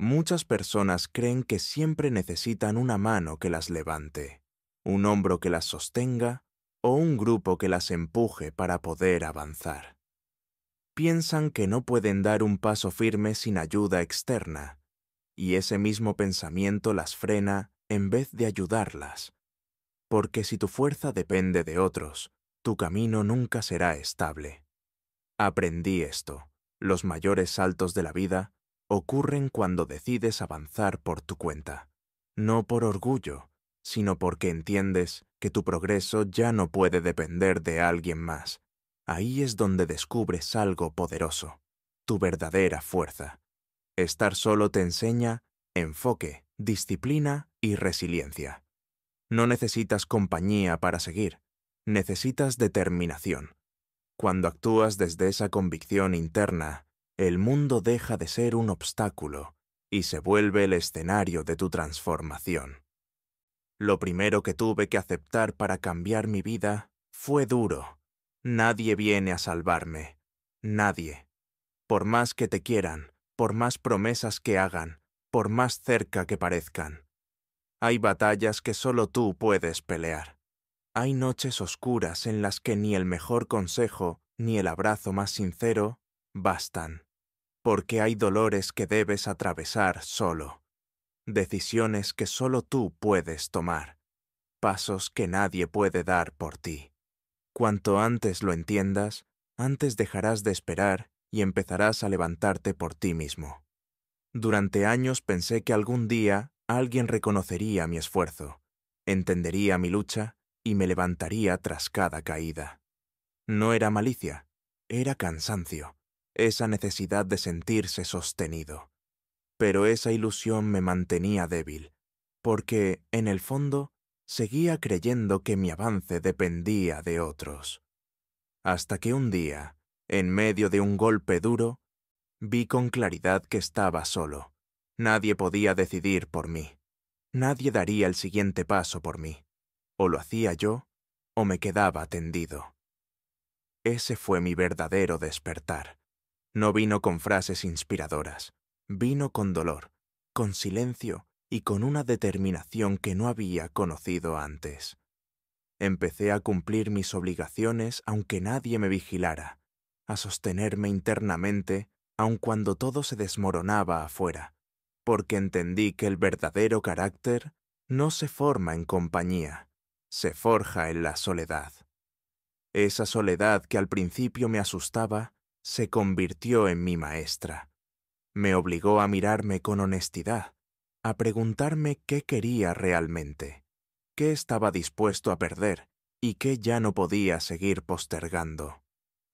Muchas personas creen que siempre necesitan una mano que las levante, un hombro que las sostenga o un grupo que las empuje para poder avanzar. Piensan que no pueden dar un paso firme sin ayuda externa, y ese mismo pensamiento las frena en vez de ayudarlas, porque si tu fuerza depende de otros, tu camino nunca será estable. Aprendí esto: los mayores saltos de la vida ocurren cuando decides avanzar por tu cuenta, no por orgullo, sino porque entiendes que tu progreso ya no puede depender de alguien más. Ahí es donde descubres algo poderoso, tu verdadera fuerza. Estar solo te enseña enfoque, disciplina y resiliencia. No necesitas compañía para seguir, necesitas determinación. Cuando actúas desde esa convicción interna, el mundo deja de ser un obstáculo y se vuelve el escenario de tu transformación. Lo primero que tuve que aceptar para cambiar mi vida fue duro. Nadie viene a salvarme. Nadie. Por más que te quieran, por más promesas que hagan, por más cerca que parezcan. Hay batallas que solo tú puedes pelear. Hay noches oscuras en las que ni el mejor consejo ni el abrazo más sincero bastan, porque hay dolores que debes atravesar solo, decisiones que solo tú puedes tomar, pasos que nadie puede dar por ti. Cuanto antes lo entiendas, antes dejarás de esperar y empezarás a levantarte por ti mismo. Durante años pensé que algún día alguien reconocería mi esfuerzo, entendería mi lucha y me levantaría tras cada caída. No era malicia, era cansancio, esa necesidad de sentirse sostenido. Pero esa ilusión me mantenía débil, porque, en el fondo, seguía creyendo que mi avance dependía de otros. Hasta que un día, en medio de un golpe duro, vi con claridad que estaba solo. Nadie podía decidir por mí. Nadie daría el siguiente paso por mí. O lo hacía yo, o me quedaba tendido. Ese fue mi verdadero despertar. No vino con frases inspiradoras. Vino con dolor, con silencio y con una determinación que no había conocido antes. Empecé a cumplir mis obligaciones aunque nadie me vigilara, a sostenerme internamente aun cuando todo se desmoronaba afuera, porque entendí que el verdadero carácter no se forma en compañía, se forja en la soledad. Esa soledad que al principio me asustaba se convirtió en mi maestra. Me obligó a mirarme con honestidad, a preguntarme qué quería realmente, qué estaba dispuesto a perder y qué ya no podía seguir postergando.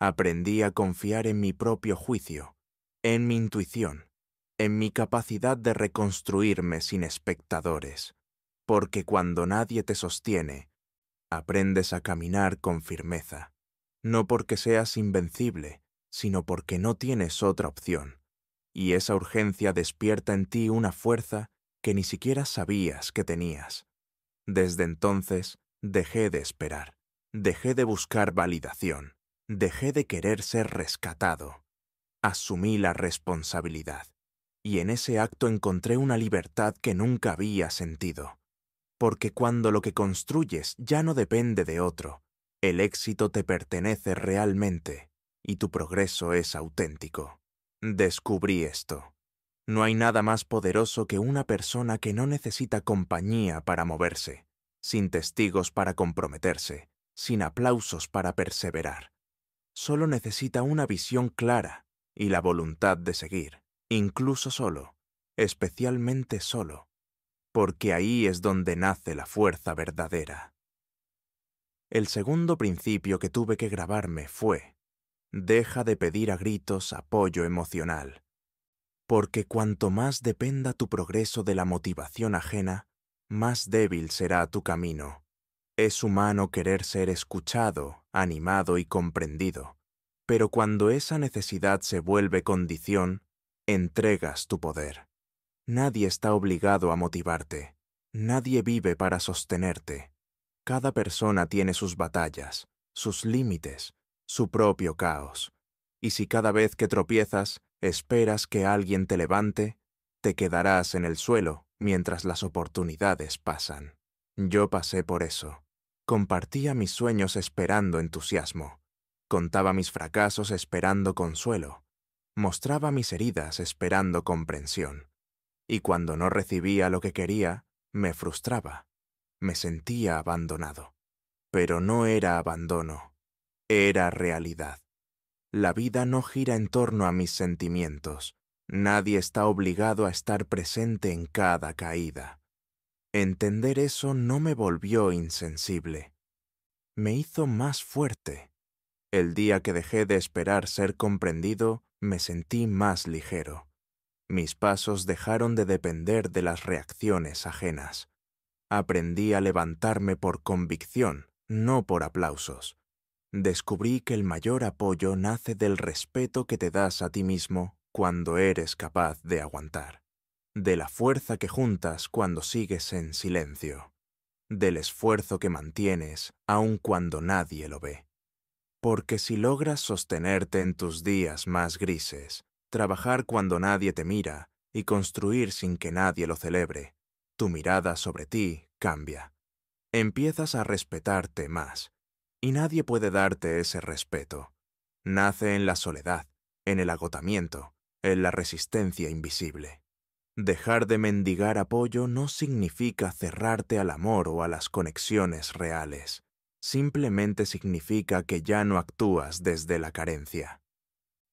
Aprendí a confiar en mi propio juicio, en mi intuición, en mi capacidad de reconstruirme sin espectadores, porque cuando nadie te sostiene, aprendes a caminar con firmeza, no porque seas invencible, sino porque no tienes otra opción, y esa urgencia despierta en ti una fuerza que ni siquiera sabías que tenías. Desde entonces, dejé de esperar, dejé de buscar validación, dejé de querer ser rescatado. Asumí la responsabilidad, y en ese acto encontré una libertad que nunca había sentido. Porque cuando lo que construyes ya no depende de otro, el éxito te pertenece realmente, y tu progreso es auténtico. Descubrí esto. No hay nada más poderoso que una persona que no necesita compañía para moverse, sin testigos para comprometerse, sin aplausos para perseverar. Solo necesita una visión clara y la voluntad de seguir, incluso solo, especialmente solo, porque ahí es donde nace la fuerza verdadera. El segundo principio que tuve que grabarme fue: deja de pedir a gritos apoyo emocional, porque cuanto más dependa tu progreso de la motivación ajena, más débil será tu camino. Es humano querer ser escuchado, animado y comprendido, pero cuando esa necesidad se vuelve condición, entregas tu poder. Nadie está obligado a motivarte. Nadie vive para sostenerte. Cada persona tiene sus batallas, sus límites, su propio caos. Y si cada vez que tropiezas esperas que alguien te levante, Te quedarás en el suelo mientras las oportunidades pasan. Yo pasé por eso. Compartía mis sueños esperando entusiasmo. Contaba mis fracasos esperando consuelo. Mostraba mis heridas esperando comprensión. Y cuando no recibía lo que quería, me frustraba. Me sentía abandonado. Pero no era abandono, era realidad. La vida no gira en torno a mis sentimientos. Nadie está obligado a estar presente en cada caída. Entender eso no me volvió insensible. Me hizo más fuerte. El día que dejé de esperar ser comprendido, me sentí más ligero. Mis pasos dejaron de depender de las reacciones ajenas. Aprendí a levantarme por convicción, no por aplausos. Descubrí que el mayor apoyo nace del respeto que te das a ti mismo cuando eres capaz de aguantar, de la fuerza que juntas cuando sigues en silencio, del esfuerzo que mantienes aun cuando nadie lo ve. Porque si logras sostenerte en tus días más grises, trabajar cuando nadie te mira y construir sin que nadie lo celebre, tu mirada sobre ti cambia. Empiezas a respetarte más, y nadie puede darte ese respeto. Nace en la soledad, en el agotamiento, en la resistencia invisible. Dejar de mendigar apoyo no significa cerrarte al amor o a las conexiones reales. Simplemente significa que ya no actúas desde la carencia.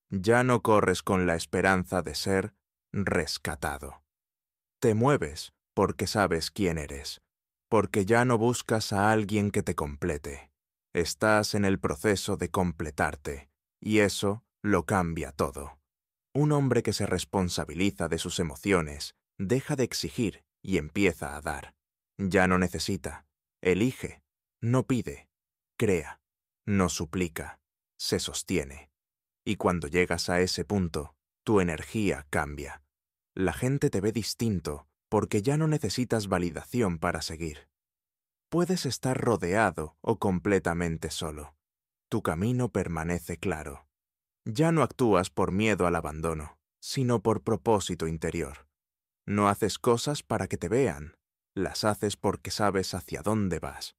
Ya no corres con la esperanza de ser rescatado. Te mueves porque sabes quién eres, porque ya no buscas a alguien que te complete. Estás en el proceso de completarte, y eso lo cambia todo. Un hombre que se responsabiliza de sus emociones deja de exigir y empieza a dar. Ya no necesita, elige, no pide, crea, no suplica, se sostiene. Y cuando llegas a ese punto, tu energía cambia. La gente te ve distinto porque ya no necesitas validación para seguir. Puedes estar rodeado o completamente solo. Tu camino permanece claro. Ya no actúas por miedo al abandono, sino por propósito interior. No haces cosas para que te vean, las haces porque sabes hacia dónde vas.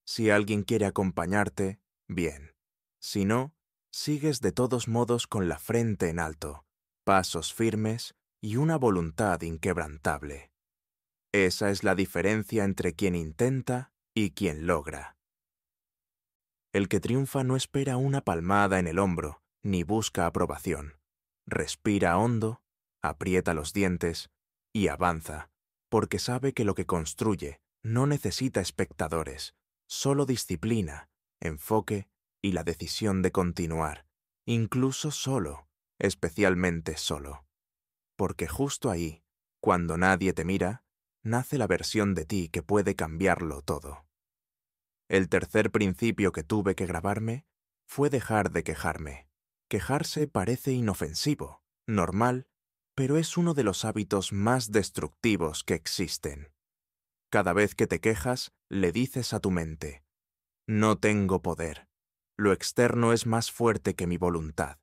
Si alguien quiere acompañarte, bien. Si no, sigues de todos modos con la frente en alto, pasos firmes y una voluntad inquebrantable. Esa es la diferencia entre quien intenta y quien logra. El que triunfa no espera una palmada en el hombro, ni busca aprobación. Respira hondo, aprieta los dientes y avanza, porque sabe que lo que construye no necesita espectadores, solo disciplina, enfoque y la decisión de continuar, incluso solo, especialmente solo. Porque justo ahí, cuando nadie te mira, nace la versión de ti que puede cambiarlo todo. El tercer principio que tuve que grabarme fue dejar de quejarme. Quejarse parece inofensivo, normal, pero es uno de los hábitos más destructivos que existen. Cada vez que te quejas, le dices a tu mente, no tengo poder. Lo externo es más fuerte que mi voluntad.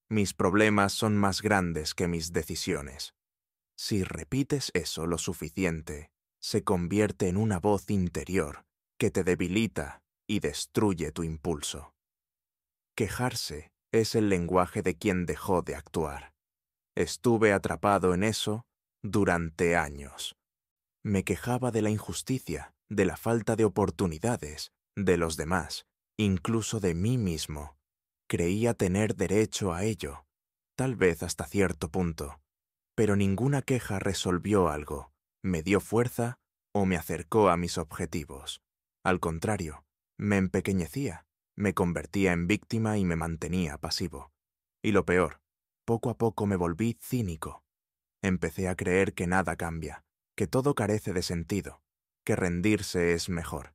Mis problemas son más grandes que mis decisiones. Si repites eso lo suficiente, se convierte en una voz interior que te debilita y destruye tu impulso. Quejarse es el lenguaje de quien dejó de actuar. Estuve atrapado en eso durante años. Me quejaba de la injusticia, de la falta de oportunidades, de los demás, incluso de mí mismo. Creía tener derecho a ello, tal vez hasta cierto punto, pero ninguna queja resolvió algo, me dio fuerza o me acercó a mis objetivos. Al contrario, me empequeñecía, me convertía en víctima y me mantenía pasivo. Y lo peor, poco a poco me volví cínico. Empecé a creer que nada cambia, que todo carece de sentido, que rendirse es mejor.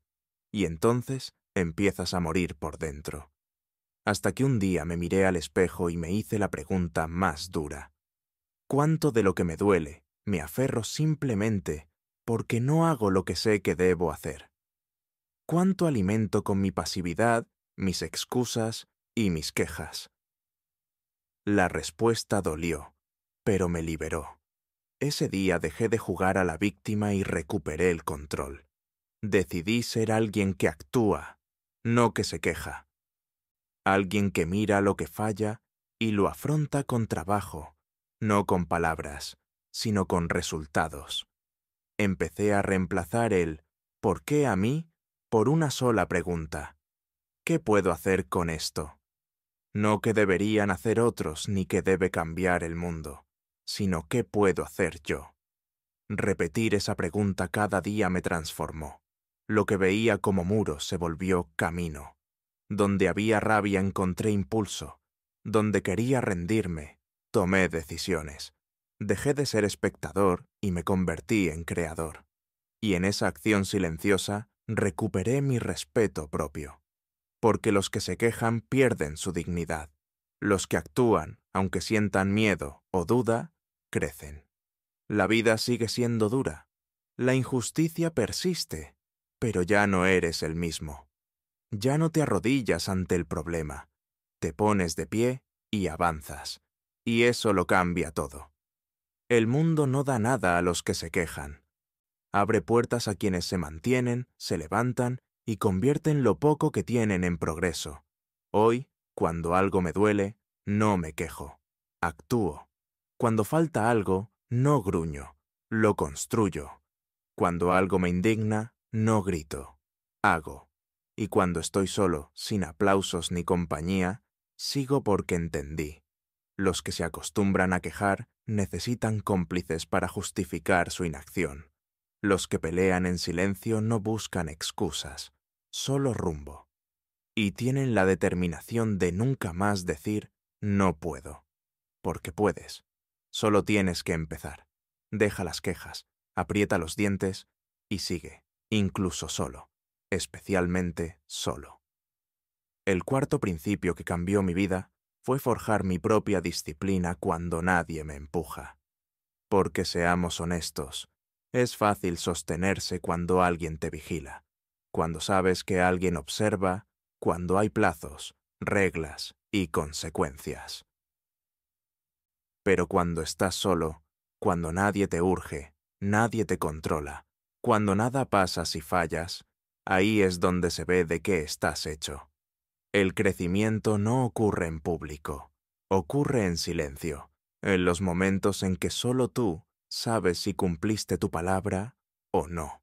Y entonces empiezas a morir por dentro. Hasta que un día me miré al espejo y me hice la pregunta más dura. ¿Cuánto de lo que me duele me aferro simplemente porque no hago lo que sé que debo hacer? ¿Cuánto alimento con mi pasividad, mis excusas y mis quejas? La respuesta dolió, pero me liberó. Ese día dejé de jugar a la víctima y recuperé el control. Decidí ser alguien que actúa, no que se queja. Alguien que mira lo que falla y lo afronta con trabajo, no con palabras, sino con resultados. Empecé a reemplazar el ¿por qué a mí? Por una sola pregunta. ¿Qué puedo hacer con esto? No qué deberían hacer otros ni qué debe cambiar el mundo, sino qué puedo hacer yo. Repetir esa pregunta cada día me transformó. Lo que veía como muro se volvió camino. Donde había rabia encontré impulso. Donde quería rendirme, tomé decisiones. Dejé de ser espectador y me convertí en creador. Y en esa acción silenciosa recuperé mi respeto propio. Porque los que se quejan pierden su dignidad. Los que actúan, aunque sientan miedo o duda, crecen. La vida sigue siendo dura. La injusticia persiste, pero ya no eres el mismo. Ya no te arrodillas ante el problema. Te pones de pie y avanzas. Y eso lo cambia todo. El mundo no da nada a los que se quejan. Abre puertas a quienes se mantienen, se levantan y convierten lo poco que tienen en progreso. Hoy, cuando algo me duele, no me quejo. Actúo. Cuando falta algo, no gruño. Lo construyo. Cuando algo me indigna, no grito. Hago. Y cuando estoy solo, sin aplausos ni compañía, sigo porque entendí. Los que se acostumbran a quejar necesitan cómplices para justificar su inacción. Los que pelean en silencio no buscan excusas, solo rumbo. Y tienen la determinación de nunca más decir no puedo. Porque puedes. Solo tienes que empezar. Deja las quejas, aprieta los dientes y sigue, incluso solo, especialmente solo. El cuarto principio que cambió mi vida fue forjar mi propia disciplina cuando nadie me empuja. Porque seamos honestos, es fácil sostenerse cuando alguien te vigila, cuando sabes que alguien observa, cuando hay plazos, reglas y consecuencias. Pero cuando estás solo, cuando nadie te urge, nadie te controla, cuando nada pasa si fallas, ahí es donde se ve de qué estás hecho. El crecimiento no ocurre en público, ocurre en silencio, en los momentos en que solo tú sabes si cumpliste tu palabra o no.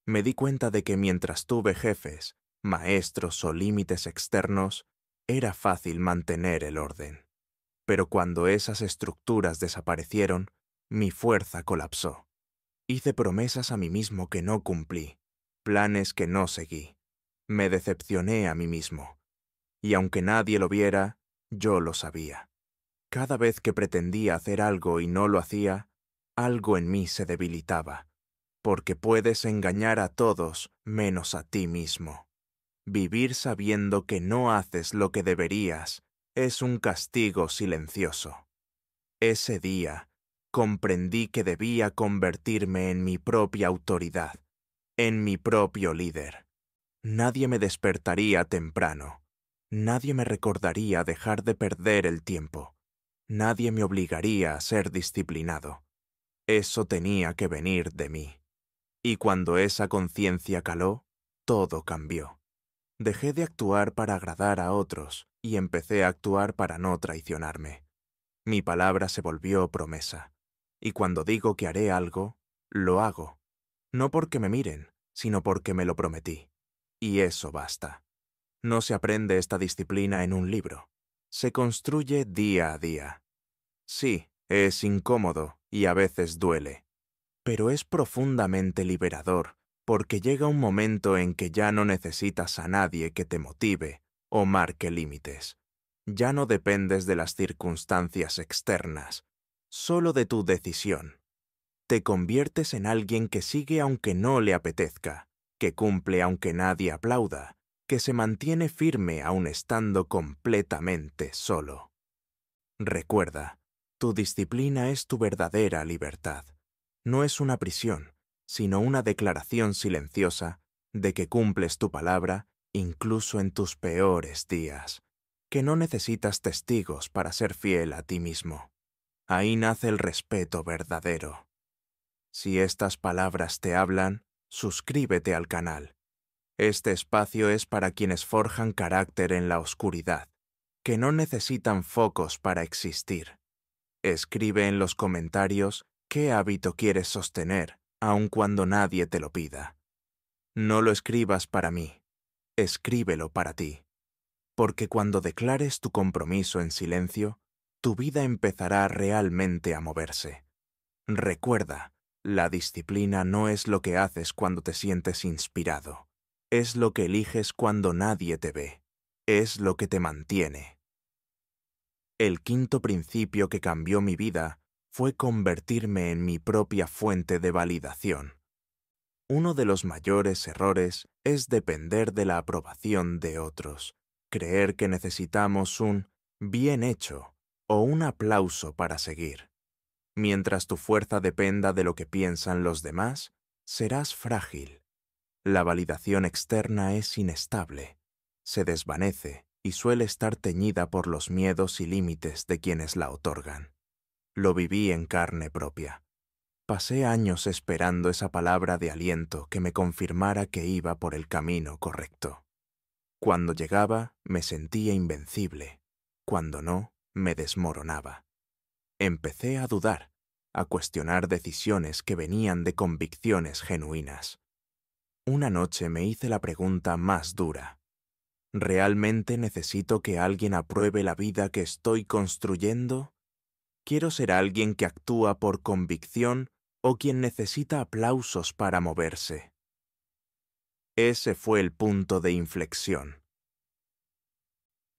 Me di cuenta de que mientras tuve jefes, maestros o límites externos, era fácil mantener el orden. Pero cuando esas estructuras desaparecieron, mi fuerza colapsó. Hice promesas a mí mismo que no cumplí, planes que no seguí. Me decepcioné a mí mismo. Y aunque nadie lo viera, yo lo sabía. Cada vez que pretendía hacer algo y no lo hacía, algo en mí se debilitaba, porque puedes engañar a todos menos a ti mismo. Vivir sabiendo que no haces lo que deberías es un castigo silencioso. Ese día, comprendí que debía convertirme en mi propia autoridad, en mi propio líder. Nadie me despertaría temprano. Nadie me recordaría dejar de perder el tiempo. Nadie me obligaría a ser disciplinado. Eso tenía que venir de mí. Y cuando esa conciencia caló, todo cambió. Dejé de actuar para agradar a otros y empecé a actuar para no traicionarme. Mi palabra se volvió promesa. Y cuando digo que haré algo, lo hago. No porque me miren, sino porque me lo prometí. Y eso basta. No se aprende esta disciplina en un libro. Se construye día a día. Sí, es incómodo y a veces duele. Pero es profundamente liberador, porque llega un momento en que ya no necesitas a nadie que te motive o marque límites. Ya no dependes de las circunstancias externas, solo de tu decisión. Te conviertes en alguien que sigue aunque no le apetezca, que cumple aunque nadie aplauda, que se mantiene firme aun estando completamente solo. Recuerda, tu disciplina es tu verdadera libertad. No es una prisión, sino una declaración silenciosa de que cumples tu palabra incluso en tus peores días, que no necesitas testigos para ser fiel a ti mismo. Ahí nace el respeto verdadero. Si estas palabras te hablan, suscríbete al canal. Este espacio es para quienes forjan carácter en la oscuridad, que no necesitan focos para existir. Escribe en los comentarios qué hábito quieres sostener, aun cuando nadie te lo pida. No lo escribas para mí, escríbelo para ti. Porque cuando declares tu compromiso en silencio, tu vida empezará realmente a moverse. Recuerda, la disciplina no es lo que haces cuando te sientes inspirado. Es lo que eliges cuando nadie te ve. Es lo que te mantiene. El quinto principio que cambió mi vida fue convertirme en mi propia fuente de validación. Uno de los mayores errores es depender de la aprobación de otros, creer que necesitamos un bien hecho o un aplauso para seguir. Mientras tu fuerza dependa de lo que piensan los demás, serás frágil. La validación externa es inestable, se desvanece y suele estar teñida por los miedos y límites de quienes la otorgan. Lo viví en carne propia. Pasé años esperando esa palabra de aliento que me confirmara que iba por el camino correcto. Cuando llegaba, me sentía invencible. Cuando no, me desmoronaba. Empecé a dudar, a cuestionar decisiones que venían de convicciones genuinas. Una noche me hice la pregunta más dura. ¿Realmente necesito que alguien apruebe la vida que estoy construyendo? ¿Quiero ser alguien que actúa por convicción o quien necesita aplausos para moverse? Ese fue el punto de inflexión.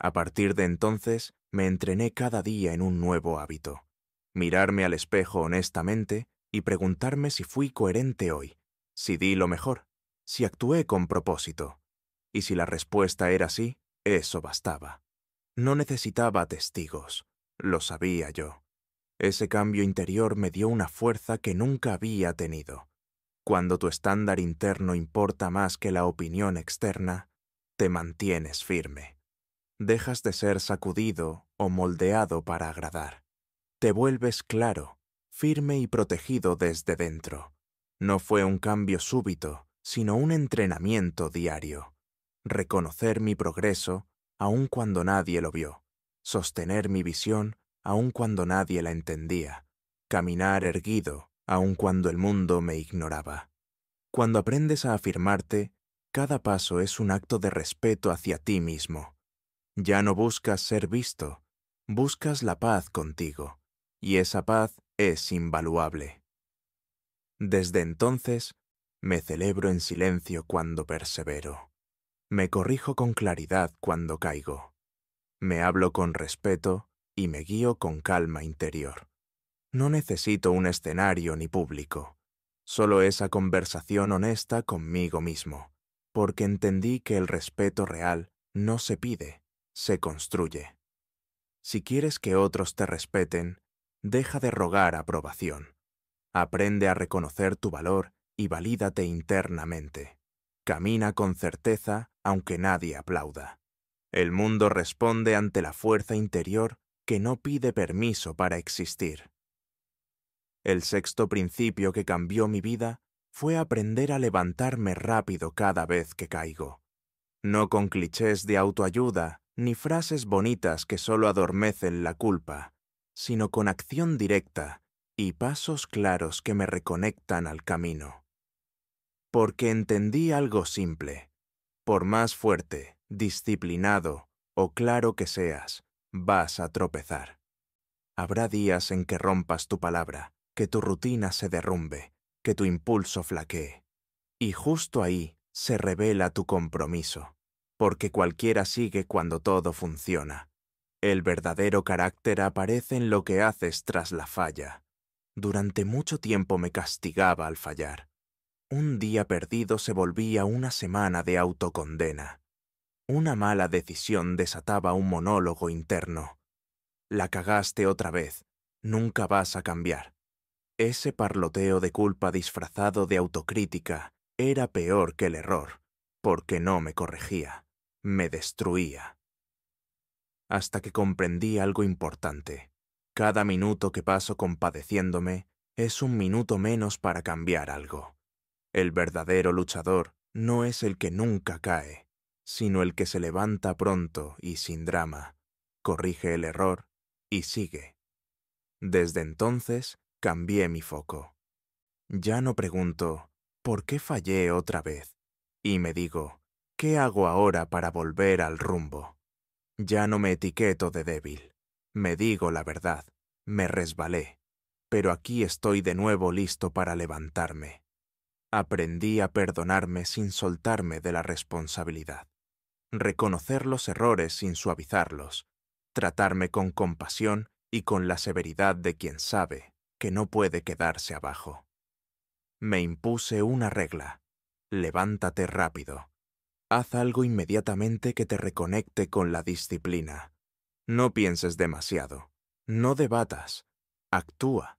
A partir de entonces, me entrené cada día en un nuevo hábito. Mirarme al espejo honestamente y preguntarme si fui coherente hoy, si di lo mejor, si actué con propósito. Y si la respuesta era sí, eso bastaba. No necesitaba testigos, lo sabía yo. Ese cambio interior me dio una fuerza que nunca había tenido. Cuando tu estándar interno importa más que la opinión externa, te mantienes firme. Dejas de ser sacudido o moldeado para agradar. Te vuelves claro, firme y protegido desde dentro. No fue un cambio súbito, sino un entrenamiento diario. Reconocer mi progreso, aun cuando nadie lo vio. Sostener mi visión, aun cuando nadie la entendía. Caminar erguido, aun cuando el mundo me ignoraba. Cuando aprendes a afirmarte, cada paso es un acto de respeto hacia ti mismo. Ya no buscas ser visto, buscas la paz contigo, y esa paz es invaluable. Desde entonces, me celebro en silencio cuando persevero. Me corrijo con claridad cuando caigo. Me hablo con respeto y me guío con calma interior. No necesito un escenario ni público, solo esa conversación honesta conmigo mismo, porque entendí que el respeto real no se pide, se construye. Si quieres que otros te respeten, deja de rogar aprobación. Aprende a reconocer tu valor y valídate internamente. Camina con certeza aunque nadie aplauda. El mundo responde ante la fuerza interior que no pide permiso para existir. El sexto principio que cambió mi vida fue aprender a levantarme rápido cada vez que caigo. No con clichés de autoayuda ni frases bonitas que solo adormecen la culpa, sino con acción directa y pasos claros que me reconectan al camino. Porque entendí algo simple. Por más fuerte, disciplinado o claro que seas, vas a tropezar. Habrá días en que rompas tu palabra, que tu rutina se derrumbe, que tu impulso flaquee. Y justo ahí se revela tu compromiso, porque cualquiera sigue cuando todo funciona. El verdadero carácter aparece en lo que haces tras la falla. Durante mucho tiempo me castigaba al fallar. Un día perdido se volvía una semana de autocondena. Una mala decisión desataba un monólogo interno. La cagaste otra vez, nunca vas a cambiar. Ese parloteo de culpa disfrazado de autocrítica era peor que el error, porque no me corregía, me destruía. Hasta que comprendí algo importante. Cada minuto que paso compadeciéndome Es un minuto menos para cambiar algo. El verdadero luchador no es el que nunca cae, sino el que se levanta pronto y sin drama, corrige el error y sigue. Desde entonces cambié mi foco. Ya no pregunto, ¿por qué fallé otra vez? Y me digo, ¿qué hago ahora para volver al rumbo? Ya no me etiqueto de débil. Me digo la verdad, me resbalé, pero aquí estoy de nuevo listo para levantarme. Aprendí a perdonarme sin soltarme de la responsabilidad, reconocer los errores sin suavizarlos, tratarme con compasión y con la severidad de quien sabe que no puede quedarse abajo. Me impuse una regla: levántate rápido. Haz algo inmediatamente que te reconecte con la disciplina. No pienses demasiado, no debatas, actúa,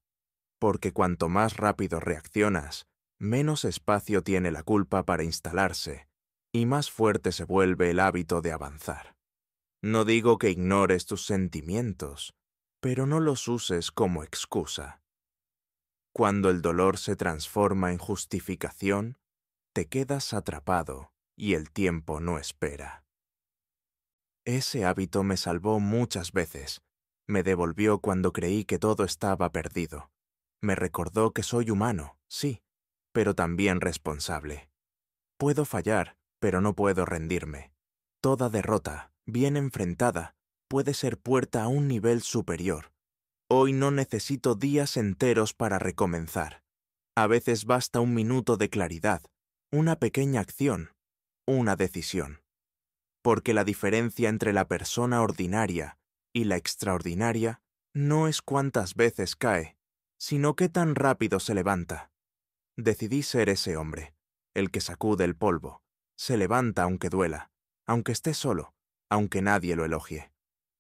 porque cuanto más rápido reaccionas, menos espacio tiene la culpa para instalarse y más fuerte se vuelve el hábito de avanzar. No digo que ignores tus sentimientos, pero no los uses como excusa. Cuando el dolor se transforma en justificación, te quedas atrapado y el tiempo no espera. Ese hábito me salvó muchas veces. Me devolvió cuando creí que todo estaba perdido. Me recordó que soy humano, sí, pero también responsable. Puedo fallar, pero no puedo rendirme. Toda derrota, bien enfrentada, puede ser puerta a un nivel superior. Hoy no necesito días enteros para recomenzar. A veces basta un minuto de claridad, una pequeña acción, una decisión. Porque la diferencia entre la persona ordinaria y la extraordinaria no es cuántas veces cae, sino qué tan rápido se levanta. Decidí ser ese hombre, el que sacude el polvo, se levanta aunque duela, aunque esté solo, aunque nadie lo elogie.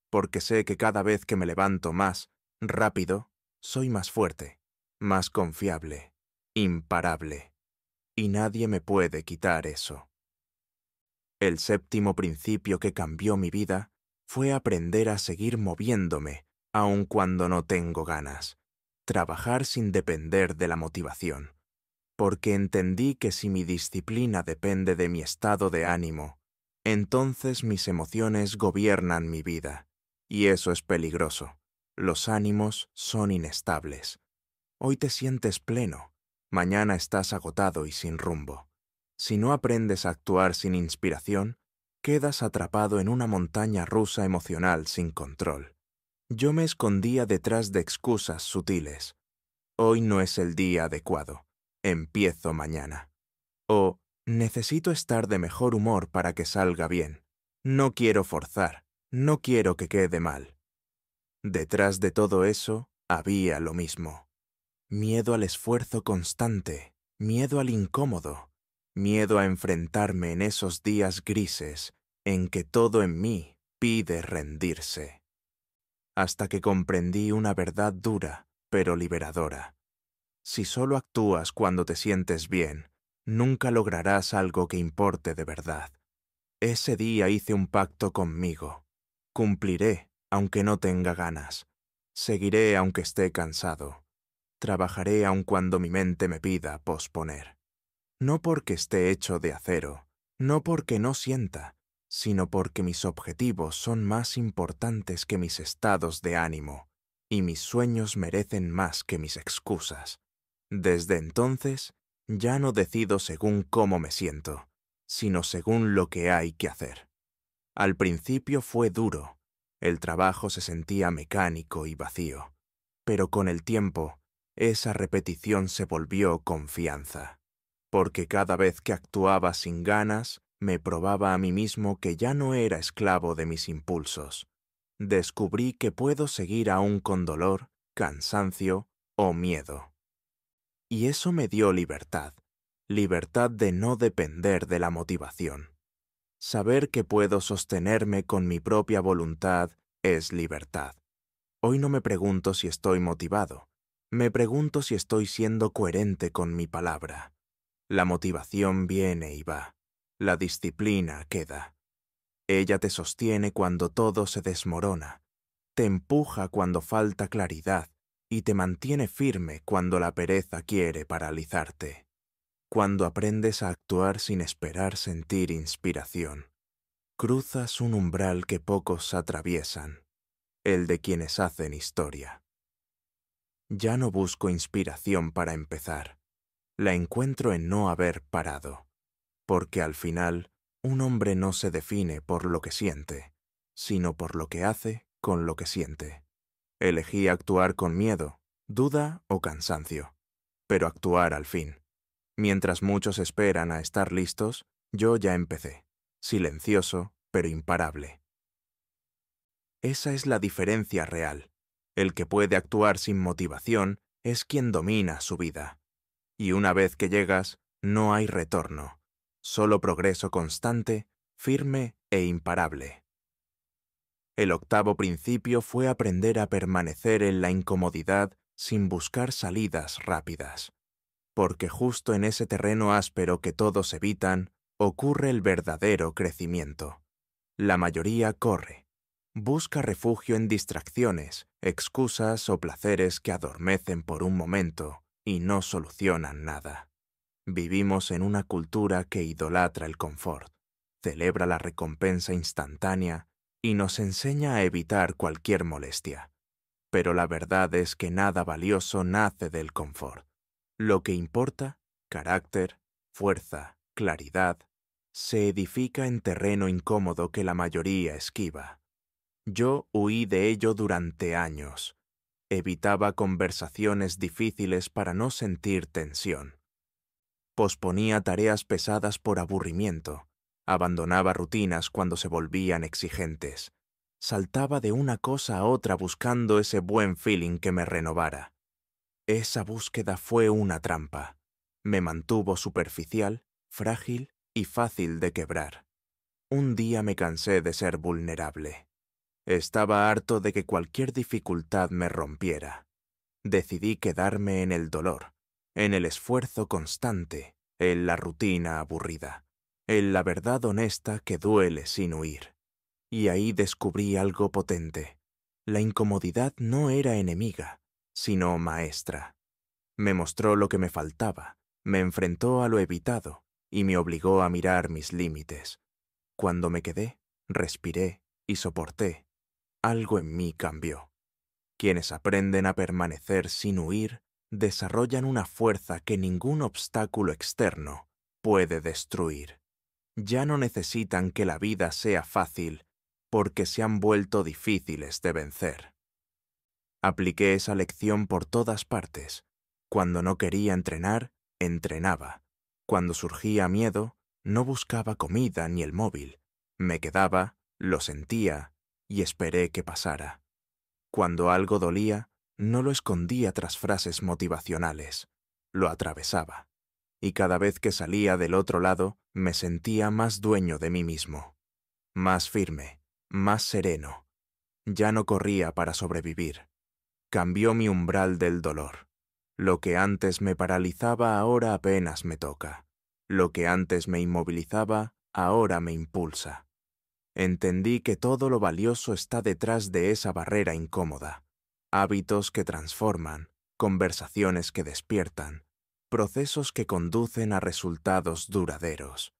Porque sé que cada vez que me levanto más, rápido, soy más fuerte, más confiable, imparable. Y nadie me puede quitar eso. El séptimo principio que cambió mi vida fue aprender a seguir moviéndome, aun cuando no tengo ganas. Trabajar sin depender de la motivación. Porque entendí que si mi disciplina depende de mi estado de ánimo, entonces mis emociones gobiernan mi vida. Y eso es peligroso. Los ánimos son inestables. Hoy te sientes pleno, mañana estás agotado y sin rumbo. Si no aprendes a actuar sin inspiración, quedas atrapado en una montaña rusa emocional sin control. Yo me escondía detrás de excusas sutiles. Hoy no es el día adecuado. Empiezo mañana. O necesito estar de mejor humor para que salga bien. No quiero forzar. No quiero que quede mal. Detrás de todo eso había lo mismo. Miedo al esfuerzo constante, miedo al incómodo, miedo a enfrentarme en esos días grises en que todo en mí pide rendirse. Hasta que comprendí una verdad dura, pero liberadora. Si solo actúas cuando te sientes bien, nunca lograrás algo que importe de verdad. Ese día hice un pacto conmigo. Cumpliré, aunque no tenga ganas. Seguiré aunque esté cansado. Trabajaré aun cuando mi mente me pida posponer. No porque esté hecho de acero, no porque no sienta, sino porque mis objetivos son más importantes que mis estados de ánimo, y mis sueños merecen más que mis excusas. Desde entonces, ya no decido según cómo me siento, sino según lo que hay que hacer. Al principio fue duro, el trabajo se sentía mecánico y vacío, pero con el tiempo, esa repetición se volvió confianza, porque cada vez que actuaba sin ganas, me probaba a mí mismo que ya no era esclavo de mis impulsos. Descubrí que puedo seguir aún con dolor, cansancio o miedo. Y eso me dio libertad, libertad de no depender de la motivación. Saber que puedo sostenerme con mi propia voluntad es libertad. Hoy no me pregunto si estoy motivado, me pregunto si estoy siendo coherente con mi palabra. La motivación viene y va, la disciplina queda. Ella te sostiene cuando todo se desmorona, te empuja cuando falta claridad y te mantiene firme cuando la pereza quiere paralizarte, cuando aprendes a actuar sin esperar sentir inspiración. Cruzas un umbral que pocos atraviesan, el de quienes hacen historia. Ya no busco inspiración para empezar, la encuentro en no haber parado, porque al final un hombre no se define por lo que siente, sino por lo que hace con lo que siente. Elegí actuar con miedo, duda o cansancio, pero actuar al fin. Mientras muchos esperan a estar listos, yo ya empecé, silencioso pero imparable. Esa es la diferencia real. El que puede actuar sin motivación es quien domina su vida. Y una vez que llegas, no hay retorno, solo progreso constante, firme e imparable. El octavo principio fue aprender a permanecer en la incomodidad sin buscar salidas rápidas, porque justo en ese terreno áspero que todos evitan, ocurre el verdadero crecimiento. La mayoría corre, busca refugio en distracciones, excusas o placeres que adormecen por un momento y no solucionan nada. Vivimos en una cultura que idolatra el confort, celebra la recompensa instantánea y nos enseña a evitar cualquier molestia. Pero la verdad es que nada valioso nace del confort. Lo que importa, carácter, fuerza, claridad, se edifica en terreno incómodo que la mayoría esquiva. Yo huí de ello durante años. Evitaba conversaciones difíciles para no sentir tensión. Posponía tareas pesadas por aburrimiento. Abandonaba rutinas cuando se volvían exigentes. Saltaba de una cosa a otra buscando ese buen feeling que me renovara. Esa búsqueda fue una trampa. Me mantuvo superficial, frágil y fácil de quebrar. Un día me cansé de ser vulnerable. Estaba harto de que cualquier dificultad me rompiera. Decidí quedarme en el dolor, en el esfuerzo constante, en la rutina aburrida, en la verdad honesta que duele sin huir. Y ahí descubrí algo potente. La incomodidad no era enemiga, sino maestra. Me mostró lo que me faltaba, me enfrentó a lo evitado y me obligó a mirar mis límites. Cuando me quedé, respiré y soporté. Algo en mí cambió. Quienes aprenden a permanecer sin huir, desarrollan una fuerza que ningún obstáculo externo puede destruir. Ya no necesitan que la vida sea fácil, porque se han vuelto difíciles de vencer. Apliqué esa lección por todas partes. Cuando no quería entrenar, entrenaba. Cuando surgía miedo, no buscaba comida ni el móvil. Me quedaba, lo sentía y esperé que pasara. Cuando algo dolía, no lo escondía tras frases motivacionales. Lo atravesaba. Y cada vez que salía del otro lado, me sentía más dueño de mí mismo. Más firme, más sereno. Ya no corría para sobrevivir. Cambió mi umbral del dolor. Lo que antes me paralizaba ahora apenas me toca. Lo que antes me inmovilizaba ahora me impulsa. Entendí que todo lo valioso está detrás de esa barrera incómoda. Hábitos que transforman, conversaciones que despiertan, procesos que conducen a resultados duraderos.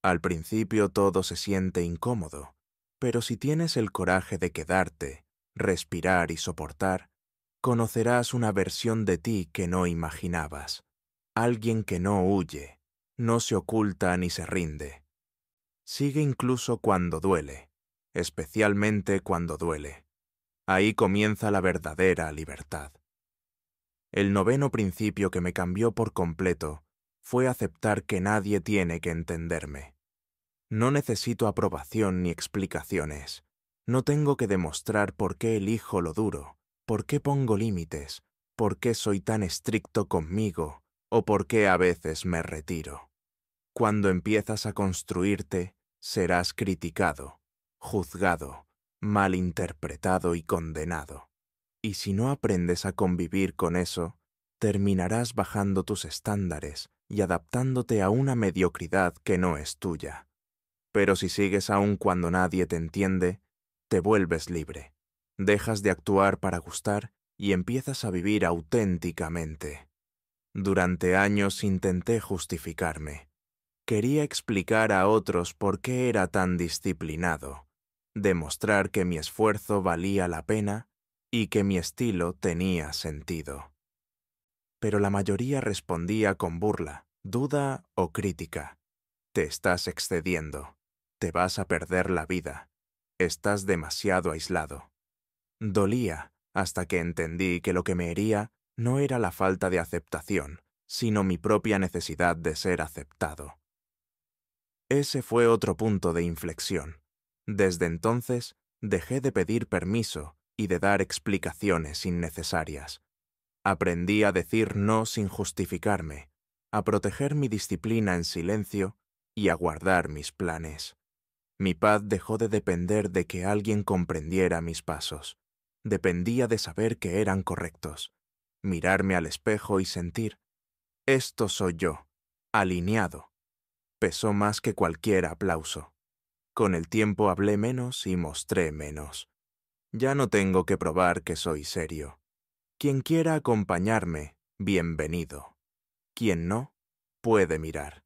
Al principio todo se siente incómodo, pero si tienes el coraje de quedarte, respirar y soportar, conocerás una versión de ti que no imaginabas. Alguien que no huye, no se oculta ni se rinde. Sigue incluso cuando duele, especialmente cuando duele. Ahí comienza la verdadera libertad. El noveno principio que me cambió por completo fue aceptar que nadie tiene que entenderme. No necesito aprobación ni explicaciones. No tengo que demostrar por qué elijo lo duro, por qué pongo límites, por qué soy tan estricto conmigo o por qué a veces me retiro. Cuando empiezas a construirte, serás criticado, juzgado, malinterpretado y condenado. Y si no aprendes a convivir con eso, terminarás bajando tus estándares y adaptándote a una mediocridad que no es tuya. Pero si sigues aún cuando nadie te entiende, te vuelves libre. Dejas de actuar para gustar y empiezas a vivir auténticamente. Durante años intenté justificarme. Quería explicar a otros por qué era tan disciplinado, demostrar que mi esfuerzo valía la pena y que mi estilo tenía sentido. Pero la mayoría respondía con burla, duda o crítica. Te estás excediendo. Te vas a perder la vida. Estás demasiado aislado. Dolía hasta que entendí que lo que me hería no era la falta de aceptación, sino mi propia necesidad de ser aceptado. Ese fue otro punto de inflexión. Desde entonces, dejé de pedir permiso y de dar explicaciones innecesarias. Aprendí a decir no sin justificarme, a proteger mi disciplina en silencio y a guardar mis planes. Mi paz dejó de depender de que alguien comprendiera mis pasos. Dependía de saber que eran correctos, mirarme al espejo y sentir, esto soy yo, alineado. Pesó más que cualquier aplauso. Con el tiempo hablé menos y mostré menos. Ya no tengo que probar que soy serio. Quien quiera acompañarme, bienvenido. Quien no, puede mirar.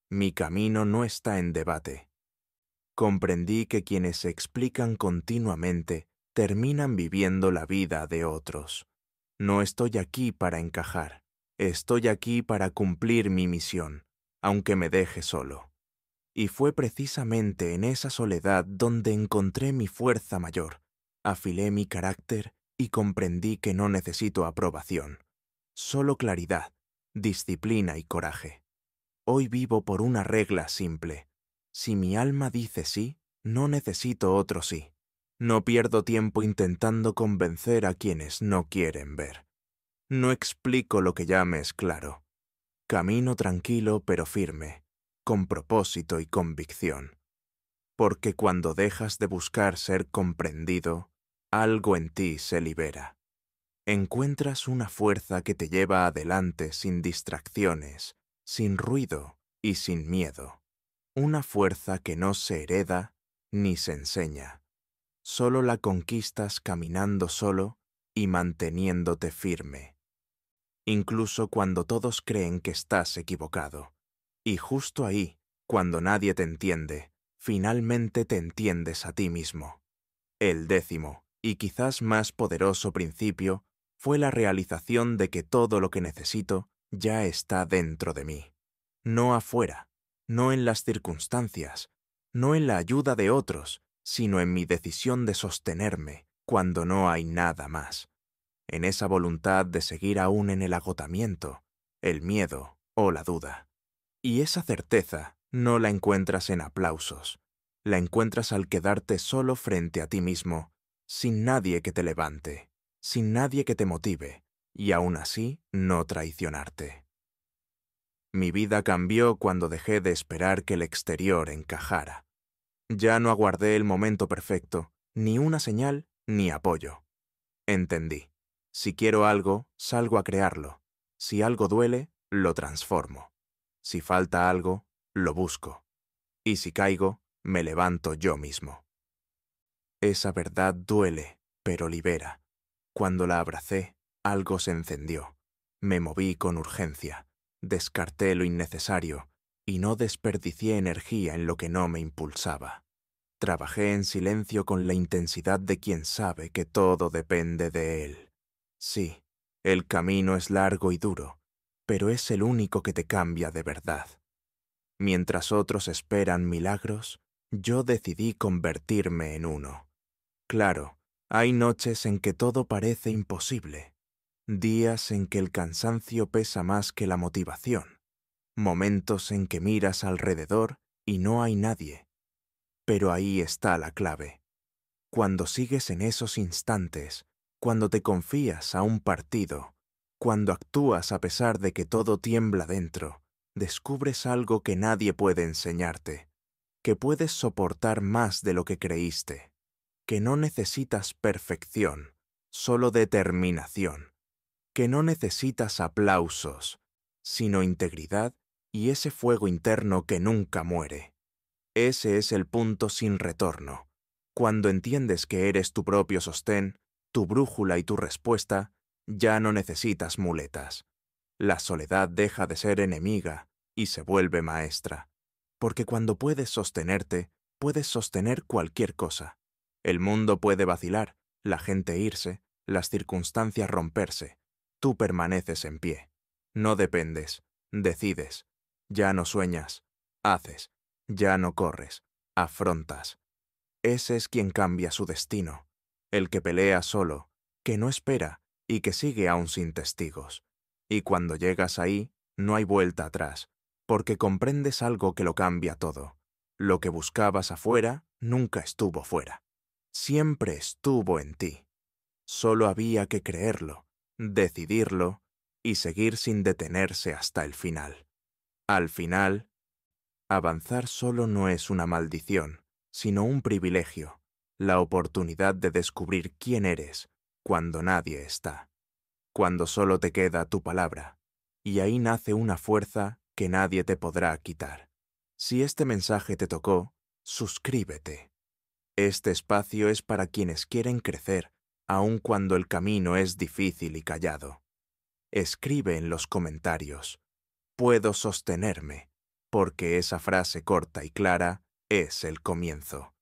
Mi camino no está en debate. Comprendí que quienes se explican continuamente terminan viviendo la vida de otros. No estoy aquí para encajar. Estoy aquí para cumplir mi misión, aunque me deje solo. Y fue precisamente en esa soledad donde encontré mi fuerza mayor, afilé mi carácter y comprendí que no necesito aprobación, solo claridad, disciplina y coraje. Hoy vivo por una regla simple. Si mi alma dice sí, no necesito otro sí. No pierdo tiempo intentando convencer a quienes no quieren ver. No explico lo que ya me es claro. Camino tranquilo pero firme, con propósito y convicción. Porque cuando dejas de buscar ser comprendido, algo en ti se libera. Encuentras una fuerza que te lleva adelante sin distracciones, sin ruido y sin miedo. Una fuerza que no se hereda ni se enseña. Solo la conquistas caminando solo y manteniéndote firme. Incluso cuando todos creen que estás equivocado. Y justo ahí, cuando nadie te entiende, finalmente te entiendes a ti mismo. El 10º, y quizás más poderoso principio, fue la realización de que todo lo que necesito ya está dentro de mí. No afuera, no en las circunstancias, no en la ayuda de otros, sino en mi decisión de sostenerme cuando no hay nada más. En esa voluntad de seguir aún en el agotamiento, el miedo o la duda. Y esa certeza no la encuentras en aplausos, la encuentras al quedarte solo frente a ti mismo, sin nadie que te levante, sin nadie que te motive, y aún así no traicionarte. Mi vida cambió cuando dejé de esperar que el exterior encajara. Ya no aguardé el momento perfecto, ni una señal, ni apoyo. Entendí. Si quiero algo, salgo a crearlo. Si algo duele, lo transformo. Si falta algo, lo busco. Y si caigo, me levanto yo mismo. Esa verdad duele, pero libera. Cuando la abracé, algo se encendió. Me moví con urgencia. Descarté lo innecesario y no desperdicié energía en lo que no me impulsaba. Trabajé en silencio con la intensidad de quien sabe que todo depende de él. Sí, el camino es largo y duro, pero es el único que te cambia de verdad. Mientras otros esperan milagros, yo decidí convertirme en uno. Claro, hay noches en que todo parece imposible, días en que el cansancio pesa más que la motivación, momentos en que miras alrededor y no hay nadie. Pero ahí está la clave. Cuando sigues en esos instantes, cuando te confías a un partido, cuando actúas a pesar de que todo tiembla dentro, descubres algo que nadie puede enseñarte, que puedes soportar más de lo que creíste, que no necesitas perfección, solo determinación, que no necesitas aplausos, sino integridad y ese fuego interno que nunca muere. Ese es el punto sin retorno. Cuando entiendes que eres tu propio sostén, tu brújula y tu respuesta, ya no necesitas muletas. La soledad deja de ser enemiga y se vuelve maestra. Porque cuando puedes sostenerte, puedes sostener cualquier cosa. El mundo puede vacilar, la gente irse, las circunstancias romperse. Tú permaneces en pie. No dependes, decides. Ya no sueñas, haces. Ya no corres, afrontas. Ese es quien cambia su destino, el que pelea solo, que no espera y que sigue aún sin testigos. Y cuando llegas ahí, no hay vuelta atrás, porque comprendes algo que lo cambia todo. Lo que buscabas afuera nunca estuvo fuera. Siempre estuvo en ti. Solo había que creerlo, decidirlo y seguir sin detenerse hasta el final. Al final, avanzar solo no es una maldición, sino un privilegio, la oportunidad de descubrir quién eres cuando nadie está, cuando solo te queda tu palabra, y ahí nace una fuerza que nadie te podrá quitar. Si este mensaje te tocó, suscríbete. Este espacio es para quienes quieren crecer, aun cuando el camino es difícil y callado. Escribe en los comentarios: puedo sostenerme, porque esa frase corta y clara es el comienzo.